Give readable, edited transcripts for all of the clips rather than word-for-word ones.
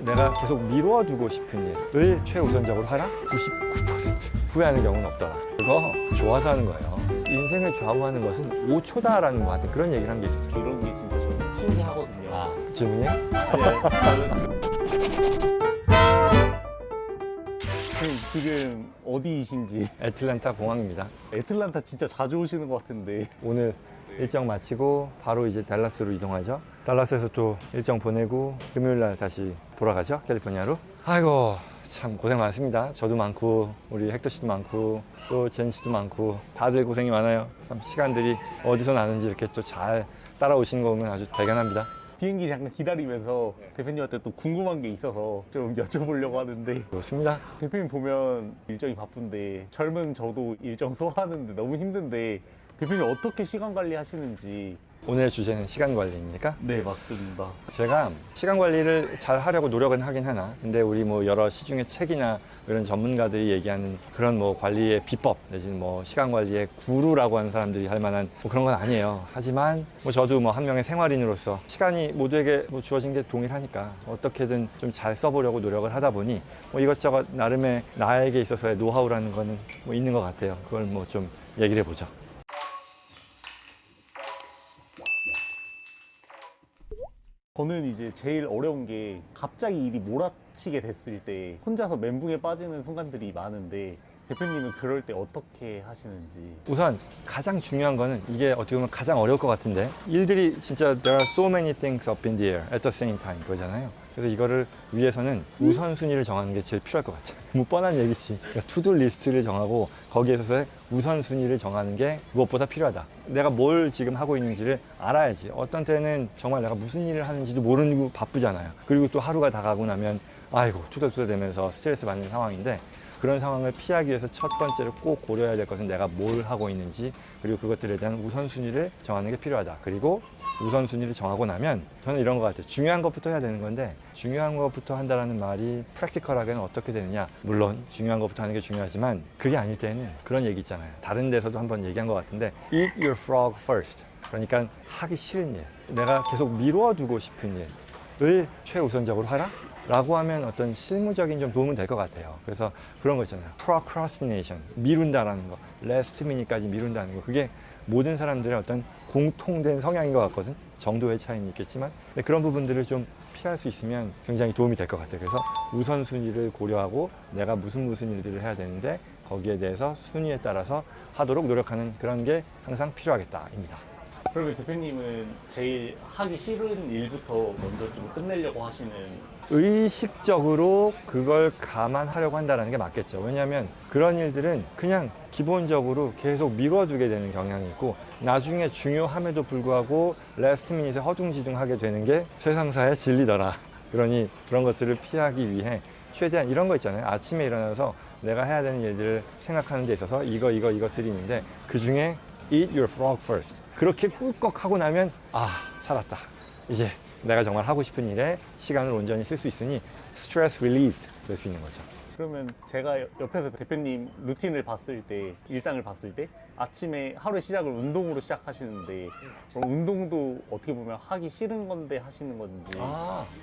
내가 계속 미뤄두고 싶은 일을 최우선적으로 하라? 99% 후회하는 경우는 없더라. 그거 좋아서 하는 거예요. 인생을 좌우하는 것은 5초다라는 뭐 하여튼 그런 얘기를 한 게 있었어요. 이런 게 진짜 저는 신기하거든요. 아, 질문이야? 지금 어디이신지. 애틀랜타 공항입니다. 애틀란타 진짜 자주 오시는 것 같은데. 오늘 일정 마치고 바로 이제 달라스로 이동하죠. 달라스에서 또 일정 보내고 금요일 날 다시 돌아가죠. 캘리포니아로. 아이고 참 고생 많습니다. 저도 많고 우리 헥터 씨도 많고 또 제니 씨도 많고 다들 고생이 많아요. 참 시간들이 어디서 나는지 이렇게 또 잘 따라오시는 거 보면 아주 대견합니다. 비행기 잠깐 기다리면서 대표님한테 또 궁금한 게 있어서 좀 여쭤보려고 하는데, 그렇습니다. 대표님 보면 일정이 바쁜데 젊은 저도 일정 소화하는데 너무 힘든데 대표님 어떻게 시간 관리 하시는지. 오늘의 주제는 시간 관리입니까? 네, 맞습니다. 제가 시간 관리를 잘 하려고 노력은 하긴 하나, 근데 우리 뭐 여러 시중의 책이나 이런 전문가들이 얘기하는 그런 뭐 관리의 비법 내지는 뭐 시간 관리의 구루라고 하는 사람들이 할 만한 뭐 그런 건 아니에요. 하지만 뭐 저도 뭐 한 명의 생활인으로서 시간이 모두에게 뭐 주어진 게 동일하니까 어떻게든 좀 잘 써보려고 노력을 하다 보니 뭐 이것저것 나름의 나에게 있어서의 노하우라는 거는 뭐 있는 것 같아요. 그걸 뭐 좀 얘기를 해보죠. 저는 이제 제일 어려운 게 갑자기 일이 몰아치게 됐을 때 혼자서 멘붕에 빠지는 순간들이 많은데 대표님은 그럴 때 어떻게 하시는지. 우선 가장 중요한 거는 이게 어떻게 보면 가장 어려울 것 같은데 일들이 진짜 there are so many things up in the air at the same time 그거잖아요. 그래서 이거를 위해서는 우선순위를 정하는 게 제일 필요할 것 같아요. 뭐 뻔한 얘기지. 그러니까 투두 리스트를 정하고 거기에 있어서의 우선순위를 정하는 게 무엇보다 필요하다. 내가 뭘 지금 하고 있는지를 알아야지. 어떤 때는 정말 내가 무슨 일을 하는지도 모르고 바쁘잖아요. 그리고 또 하루가 다 가고 나면 아이고 투덜투덜 되면서 스트레스 받는 상황인데 그런 상황을 피하기 위해서 첫 번째로 꼭 고려해야 될 것은 내가 뭘 하고 있는지 그리고 그것들에 대한 우선순위를 정하는 게 필요하다. 그리고 우선순위를 정하고 나면 저는 이런 것 같아요. 중요한 것부터 해야 되는 건데 중요한 것부터 한다는 말이 프랙티컬하게는 어떻게 되느냐. 물론 중요한 것부터 하는 게 중요하지만 그게 아닐 때는 그런 얘기 있잖아요. 다른 데서도 한번 얘기한 것 같은데 Eat your frog first. 그러니까 하기 싫은 일, 내가 계속 미뤄두고 싶은 일을 최우선적으로 하라? 라고 하면 어떤 실무적인 좀 도움은 될 것 같아요. 그래서 그런 거 있잖아요. procrastination, 미룬다라는 거, last minute까지 미룬다는 거. 그게 모든 사람들의 어떤 공통된 성향인 것 같거든. 정도의 차이는 있겠지만 근데 그런 부분들을 좀 피할 수 있으면 굉장히 도움이 될 것 같아요. 그래서 우선순위를 고려하고 내가 무슨 일들을 해야 되는데 거기에 대해서 순위에 따라서 하도록 노력하는 그런 게 항상 필요하겠다입니다. 그러면 대표님은 제일 하기 싫은 일부터 먼저 좀 끝내려고 하시는. 의식적으로 그걸 감안하려고 한다는 게 맞겠죠. 왜냐하면 그런 일들은 그냥 기본적으로 계속 미뤄두게 되는 경향이 있고 나중에 중요함에도 불구하고 레스트 미닛에 허둥지둥하게 되는 게 세상사의 진리더라. 그러니 그런 것들을 피하기 위해 최대한 이런 거 있잖아요. 아침에 일어나서 내가 해야 되는 일들을 생각하는 데 있어서 이것들이 있는데 그 중에 Eat your frog first. 그렇게 꿀꺽 하고 나면 살았다. 이제 내가 정말 하고 싶은 일에 시간을 온전히 쓸 수 있으니 stress relieved 될 수 있는 거죠. 그러면 제가 옆에서 대표님 루틴을 봤을 때, 일상을 봤을 때 아침에 하루의 시작을 운동으로 시작하시는데 그럼 운동도 어떻게 보면 하기 싫은 건데 하시는 건지.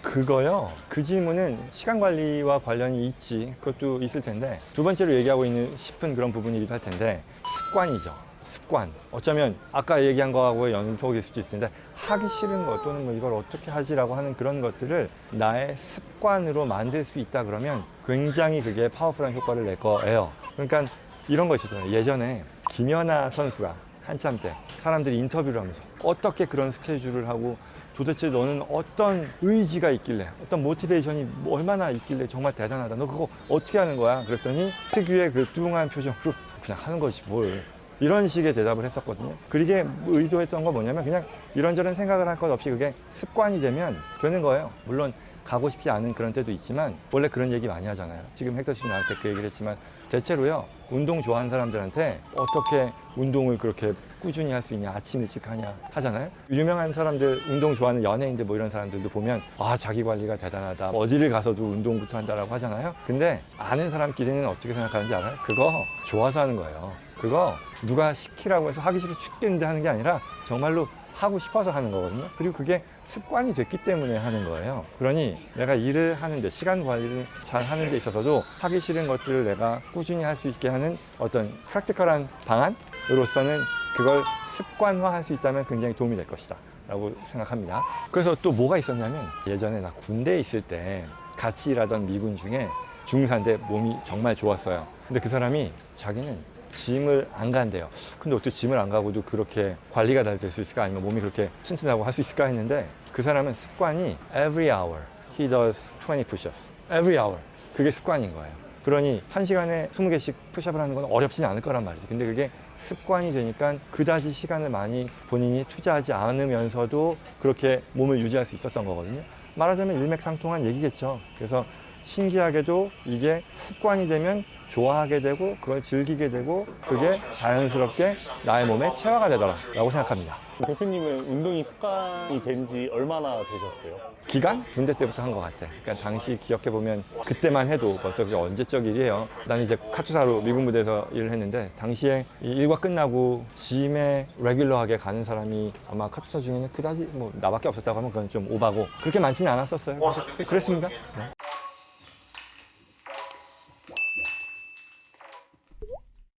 그거요? 그 질문은 시간 관리와 관련이 있지. 그것도 있을 텐데 두 번째로 얘기하고 싶은 그런 부분이기도 할 텐데 습관이죠. 습관. 어쩌면 아까 얘기한 거하고 연속일 수도 있을 텐데 하기 싫은 것 또는 뭐 이걸 어떻게 하지라고 하는 그런 것들을 나의 습관으로 만들 수 있다 그러면 굉장히 그게 파워풀한 효과를 낼 거예요. 그러니까 이런 거 있었잖아요. 예전에 김연아 선수가 한참 때 사람들이 인터뷰를 하면서 어떻게 그런 스케줄을 하고 도대체 너는 어떤 의지가 있길래 어떤 모티베이션이 얼마나 있길래 정말 대단하다. 너 그거 어떻게 하는 거야? 그랬더니 특유의 그 뚱한 표정으로 그냥 하는 거지 뭘. 이런 식의 대답을 했었거든요. 그게 의도했던 건 뭐냐면 그냥 이런저런 생각을 할 것 없이 그게 습관이 되면 되는 거예요. 물론 가고 싶지 않은 그런 때도 있지만 원래 그런 얘기 많이 하잖아요. 지금 헥터 씨 나한테 그 얘기를 했지만 대체로요. 운동 좋아하는 사람들한테 어떻게 운동을 그렇게 꾸준히 할 수 있냐, 아침 일찍 하냐 하잖아요. 유명한 사람들, 운동 좋아하는 연예인들 뭐 이런 사람들도 보면 자기 관리가 대단하다. 어디를 가서도 운동부터 한다라고 하잖아요. 근데 아는 사람끼리는 어떻게 생각하는지 알아요? 그거 좋아서 하는 거예요. 그거 누가 시키라고 해서 하기 싫어 죽겠는데 하는 게 아니라 정말로 하고 싶어서 하는 거거든요. 그리고 그게 습관이 됐기 때문에 하는 거예요. 그러니 내가 일을 하는데, 시간 관리를 잘 하는 데 있어서도 하기 싫은 것들을 내가 꾸준히 할 수 있게 하는 어떤 프랙티컬한 방안으로서는 그걸 습관화할 수 있다면 굉장히 도움이 될 것이다 라고 생각합니다. 그래서 또 뭐가 있었냐면, 예전에 나 군대에 있을 때 같이 일하던 미군 중에 중사인데 몸이 정말 좋았어요. 근데 그 사람이 자기는 짐을 안 간대요. 근데 어떻게 짐을 안 가고도 그렇게 관리가 잘 될 수 있을까? 아니면 몸이 그렇게 튼튼하고 할 수 있을까 했는데, 그 사람은 습관이 every hour he does 20 push-ups. every hour. 그게 습관인 거예요. 그러니 1시간에 20개씩 푸시업을 하는 건 어렵진 않을 거란 말이지. 근데 그게 습관이 되니까 그다지 시간을 많이 본인이 투자하지 않으면서도 그렇게 몸을 유지할 수 있었던 거거든요. 말하자면 일맥상통한 얘기겠죠. 그래서 신기하게도 이게 습관이 되면 좋아하게 되고 그걸 즐기게 되고 그게 자연스럽게 나의 몸에 체화가 되더라라고 생각합니다. 대표님은 운동이 습관이 된 지 얼마나 되셨어요? 기간? 군대 때부터 한 것 같아. 그러니까 당시 기억해보면 그때만 해도 벌써 그게 언제적 일이에요. 나는 이제 카투사로 미군 부대에서 일을 했는데, 당시에 이 일과 끝나고 짐에 레귤러하게 가는 사람이 아마 카투사 중에는 그다지 뭐 나밖에 없었다고 하면 그건 좀 오바고, 그렇게 많지는 않았었어요. 그랬습니다. 네.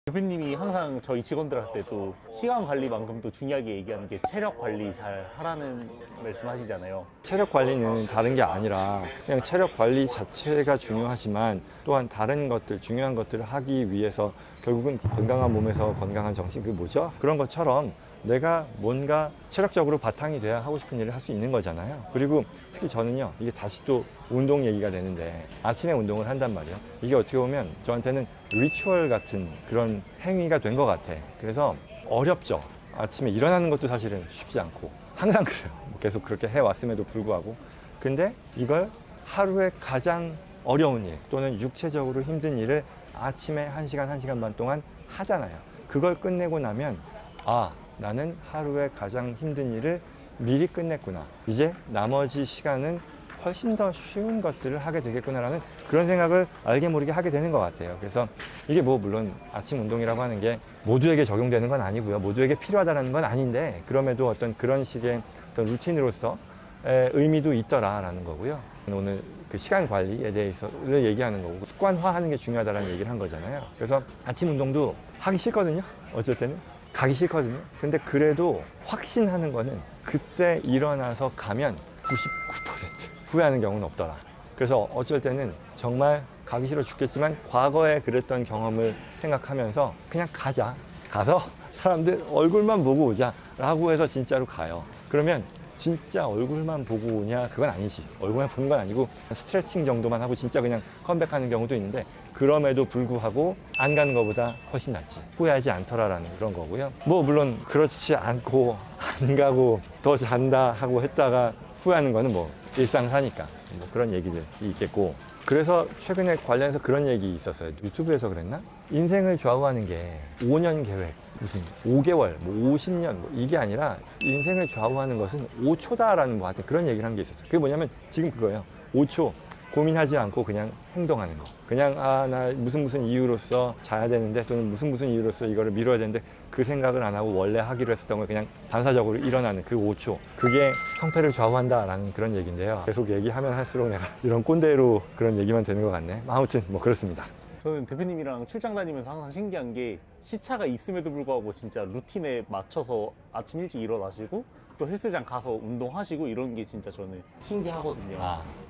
대표님이 항상 저희 직원들한테 또 시간 관리만큼도 중요하게 얘기하는 게 체력 관리 잘 하라는 말씀 하시잖아요. 체력 관리는 다른 게 아니라 그냥 체력 관리 자체가 중요하지만 또한 다른 것들, 중요한 것들을 하기 위해서 결국은 건강한 몸에서 건강한 정신, 그게 뭐죠? 그런 것처럼 내가 뭔가 체력적으로 바탕이 돼야 하고 싶은 일을 할 수 있는 거잖아요. 그리고 특히 저는요, 이게 다시 또 운동 얘기가 되는데, 아침에 운동을 한단 말이에요. 이게 어떻게 보면 저한테는 리추얼 같은 그런 행위가 된 것 같아. 그래서 어렵죠. 아침에 일어나는 것도 사실은 쉽지 않고 항상 그래요. 뭐 계속 그렇게 해왔음에도 불구하고. 근데 이걸 하루에 가장 어려운 일 또는 육체적으로 힘든 일을 아침에 1시간, 1시간 반 동안 하잖아요. 그걸 끝내고 나면, 아, 나는 하루에 가장 힘든 일을 미리 끝냈구나. 이제 나머지 시간은 훨씬 더 쉬운 것들을 하게 되겠구나라는 그런 생각을 알게 모르게 하게 되는 것 같아요. 그래서 이게 뭐 물론 아침 운동이라고 하는 게 모두에게 적용되는 건 아니고요. 모두에게 필요하다는 건 아닌데, 그럼에도 어떤 그런 식의 어떤 루틴으로서 의미도 있더라라는 거고요. 오늘 그 시간 관리에 대해서를 얘기하는 거고, 습관화하는 게 중요하다는 얘기를 한 거잖아요. 그래서 아침 운동도 하기 싫거든요. 어쩔 때는 가기 싫거든요. 근데 그래도 확신하는 거는 그때 일어나서 가면 99% 후회하는 경우는 없더라. 그래서 어쩔 때는 정말 가기 싫어 죽겠지만 과거에 그랬던 경험을 생각하면서 그냥 가자. 가서 사람들 얼굴만 보고 오자 라고 해서 진짜로 가요. 그러면 진짜 얼굴만 보고 오냐? 그건 아니지. 얼굴만 보는 건 아니고 스트레칭 정도만 하고 진짜 그냥 컴백하는 경우도 있는데, 그럼에도 불구하고 안 가는 것보다 훨씬 낫지. 후회하지 않더라라는 그런 거고요. 뭐 물론 그렇지 않고 안 가고 더 잔다 하고 했다가 후회하는 거는 뭐 일상사니까 뭐 그런 얘기들이 있겠고. 그래서 최근에 관련해서 그런 얘기 있었어요. 유튜브에서 그랬나? 인생을 좌우하는 게 5년 계획, 무슨 5개월, 뭐 50년, 뭐 이게 아니라 인생을 좌우하는 것은 5초다라는 뭐 하여튼 그런 얘기를 한 게 있었어요. 그게 뭐냐면 지금 그거예요. 5초 고민하지 않고 그냥 행동하는 거. 그냥 나 무슨 이유로서 자야 되는데, 또는 무슨 이유로서 이거를 미뤄야 되는데 그 생각을 안 하고 원래 하기로 했었던 걸 그냥 반사적으로 일어나는 그 5초. 그게 성패를 좌우한다라는 그런 얘기인데요. 계속 얘기하면 할수록 내가 이런 꼰대로 그런 얘기만 되는 것 같네. 아무튼 뭐 그렇습니다. 저는 대표님이랑 출장 다니면서 항상 신기한 게, 시차가 있음에도 불구하고 진짜 루틴에 맞춰서 아침 일찍 일어나시고 또 헬스장 가서 운동하시고 이런 게 진짜 저는 신기하거든요.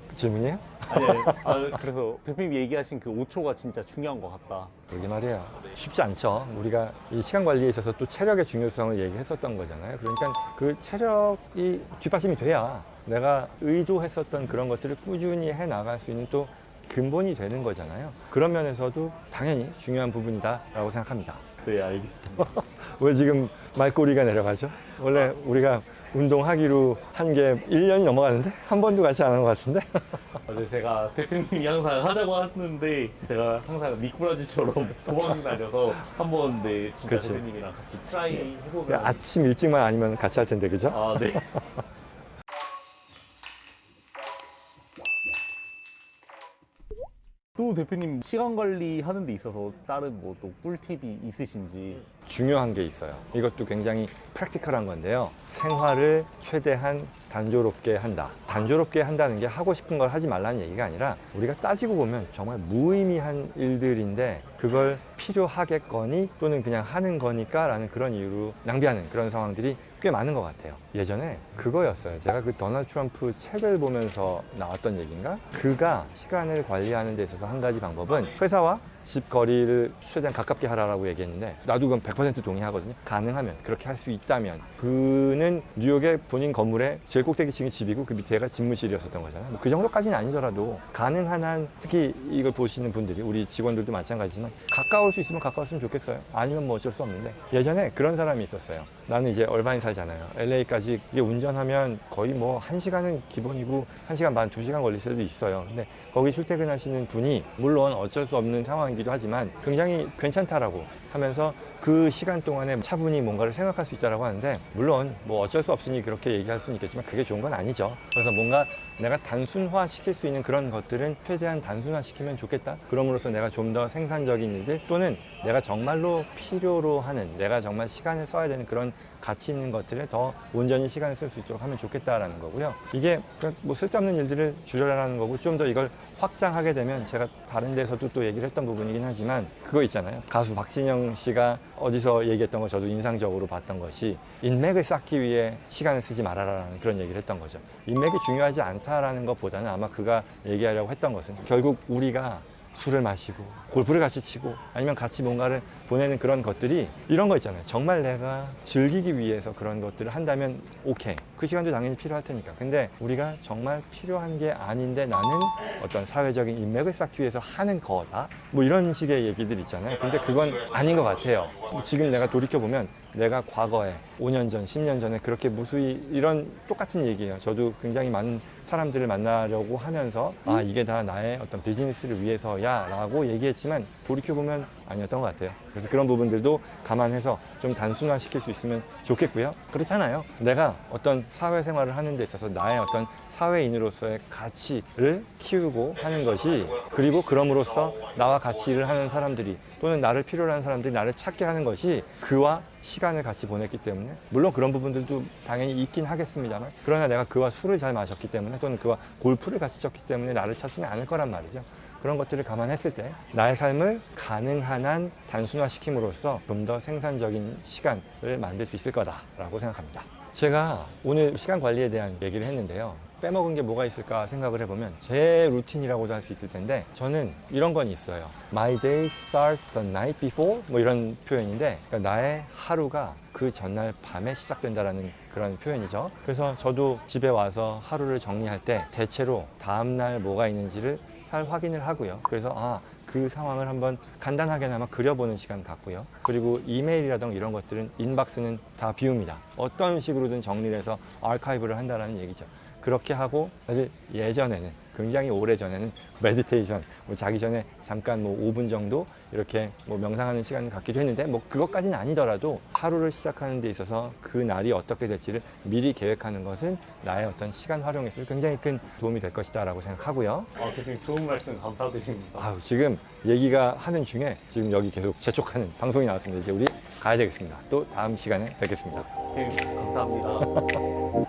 그 질문이에요? 아니, 그래서 대표님이 얘기하신 그 5초가 진짜 중요한 것 같다. 그러게 말이에요. 쉽지 않죠. 우리가 이 시간 관리에 있어서 또 체력의 중요성을 얘기했었던 거잖아요. 그러니까 그 체력이 뒷받침이 돼야 내가 의도했었던 그런 것들을 꾸준히 해 나갈 수 있는 또 근본이 되는 거잖아요. 그런 면에서도 당연히 중요한 부분이다라고 생각합니다. 네, 알겠습니다. 왜 지금 말꼬리가 내려가죠? 원래 우리가 운동하기로 한 게 1년이 넘어가는데 한 번도 같이 안 한 것 같은데? 어제 제가 대표님이 항상 하자고 하는데 제가 항상 미꾸라지처럼 도망 다녀서 한번 네, 진짜 그치. 대표님이랑 같이 트라이 해보면. 아침 일찍만 아니면 같이 할 텐데, 그죠? 아, 네. 또 대표님 시간 관리 하는 데 있어서 다른 뭐 또 꿀팁이 있으신지. 중요한 게 있어요. 이것도 굉장히 프랙티컬한 건데요. 생활을 최대한 단조롭게 한다. 단조롭게 한다는 게 하고 싶은 걸 하지 말라는 얘기가 아니라 우리가 따지고 보면 정말 무의미한 일들인데 그걸 필요하겠거니 또는 그냥 하는 거니까 라는 그런 이유로 낭비하는 그런 상황들이 꽤 많은 것 같아요. 예전에 그거였어요. 제가 그 도널드 트럼프 책을 보면서 나왔던 얘기인가? 그가 시간을 관리하는 데 있어서 한 가지 방법은 회사와 집 거리를 최대한 가깝게 하라고 얘기했는데 나도 그건 100% 동의하거든요. 가능하면 그렇게 할 수 있다면 그는 뉴욕의 본인 건물의 제일 꼭대기층이 집이고 그 밑에가 집무실이었었던 거잖아요. 뭐그 정도까지는 아니더라도 가능한 한 특히 이걸 보시는 분들이 우리 직원들도 마찬가지지만 가까울 수 있으면 가까웠으면 좋겠어요. 아니면 뭐 어쩔 수 없는데 예전에 그런 사람이 있었어요. 나는 이제 얼바인 살잖아요. LA까지 이게 운전하면 거의 뭐 1시간은 기본이고 1시간 반, 2시간 걸릴 수도 있어요. 근데 거기 출퇴근하시는 분이 물론 어쩔 수 없는 상황이기도 하지만 굉장히 괜찮다라고 하면서 그 시간 동안에 차분히 뭔가를 생각할 수 있다라고 하는데 물론 뭐 어쩔 수 없으니 그렇게 얘기할 수는 있겠지만 그게 좋은 건 아니죠. 그래서 뭔가 내가 단순화 시킬 수 있는 그런 것들은 최대한 단순화 시키면 좋겠다. 그럼으로써 내가 좀 더 생산적인 일들 또는 내가 정말로 필요로 하는 내가 정말 시간을 써야 되는 그런 가치 있는 것들에 더 온전히 시간을 쓸 수 있도록 하면 좋겠다라는 거고요. 이게 뭐 쓸데없는 일들을 줄여라는 거고 좀 더 이걸 확장하게 되면 제가 다른 데서도 또 얘기를 했던 부분이긴 하지만 그거 있잖아요. 가수 박진영 씨가 어디서 얘기했던 거 저도 인상적으로 봤던 것이 인맥을 쌓기 위해 시간을 쓰지 말아라라는 그런 얘기를 했던 거죠. 인맥이 중요하지 않다라는 것보다는 아마 그가 얘기하려고 했던 것은 결국 우리가 술을 마시고 골프를 같이 치고 아니면 같이 뭔가를 보내는 그런 것들이 이런 거 있잖아요. 정말 내가 즐기기 위해서 그런 것들을 한다면 오케이. 그 시간도 당연히 필요할 테니까. 근데 우리가 정말 필요한 게 아닌데 나는 어떤 사회적인 인맥을 쌓기 위해서 하는 거다. 뭐 이런 식의 얘기들 있잖아요. 근데 그건 아닌 것 같아요. 지금 내가 돌이켜보면 내가 과거에 5년 전, 10년 전에 그렇게 무수히 이런 똑같은 얘기예요. 저도 굉장히 많은 사람들을 만나려고 하면서 아 이게 다 나의 어떤 비즈니스를 위해서야 라고 얘기했지만 돌이켜보면 아니었던 것 같아요. 그래서 그런 부분들도 감안해서 좀 단순화 시킬 수 있으면 좋겠고요. 그렇잖아요. 내가 어떤 사회생활을 하는 데 있어서 나의 어떤 사회인으로서의 가치를 키우고 하는 것이 그리고 그럼으로써 나와 같이 일을 하는 사람들이 또는 나를 필요로 하는 사람들이 나를 찾게 하는 것이 그와 시간을 같이 보냈기 때문에 물론 그런 부분들도 당연히 있긴 하겠습니다만 그러나 내가 그와 술을 잘 마셨기 때문에 또는 그와 골프를 같이 쳤기 때문에 나를 찾지는 않을 거란 말이죠. 그런 것들을 감안했을 때 나의 삶을 가능한 한 단순화시킴으로써 좀 더 생산적인 시간을 만들 수 있을 거다라고 생각합니다. 제가 오늘 시간 관리에 대한 얘기를 했는데요. 빼먹은 게 뭐가 있을까 생각을 해보면 제 루틴이라고도 할 수 있을 텐데 저는 이런 건 있어요. My day starts the night before 뭐 이런 표현인데 그러니까 나의 하루가 그 전날 밤에 시작된다라는 그런 표현이죠. 그래서 저도 집에 와서 하루를 정리할 때 대체로 다음날 뭐가 있는지를 잘 확인을 하고요. 그래서 그 상황을 한번 간단하게나마 그려보는 시간 갖고요. 그리고 이메일이라던가 이런 것들은 인박스는 다 비웁니다. 어떤 식으로든 정리를 해서 아카이브를 한다는 얘기죠. 그렇게 하고 사실 예전에는 굉장히 오래전에는 메디테이션 뭐 자기 전에 잠깐 뭐 5분 정도 이렇게 뭐 명상하는 시간을 갖기도 했는데 뭐 그것까지는 아니더라도 하루를 시작하는 데 있어서 그 날이 어떻게 될지를 미리 계획하는 것은 나의 어떤 시간 활용에 있어서 굉장히 큰 도움이 될 것이다 라고 생각하고요. 대표님 좋은 말씀 감사드립니다. 지금 얘기가 하는 중에 지금 여기 계속 재촉하는 방송이 나왔습니다. 이제 우리 가야 되겠습니다. 또 다음 시간에 뵙겠습니다. 대표님 감사합니다.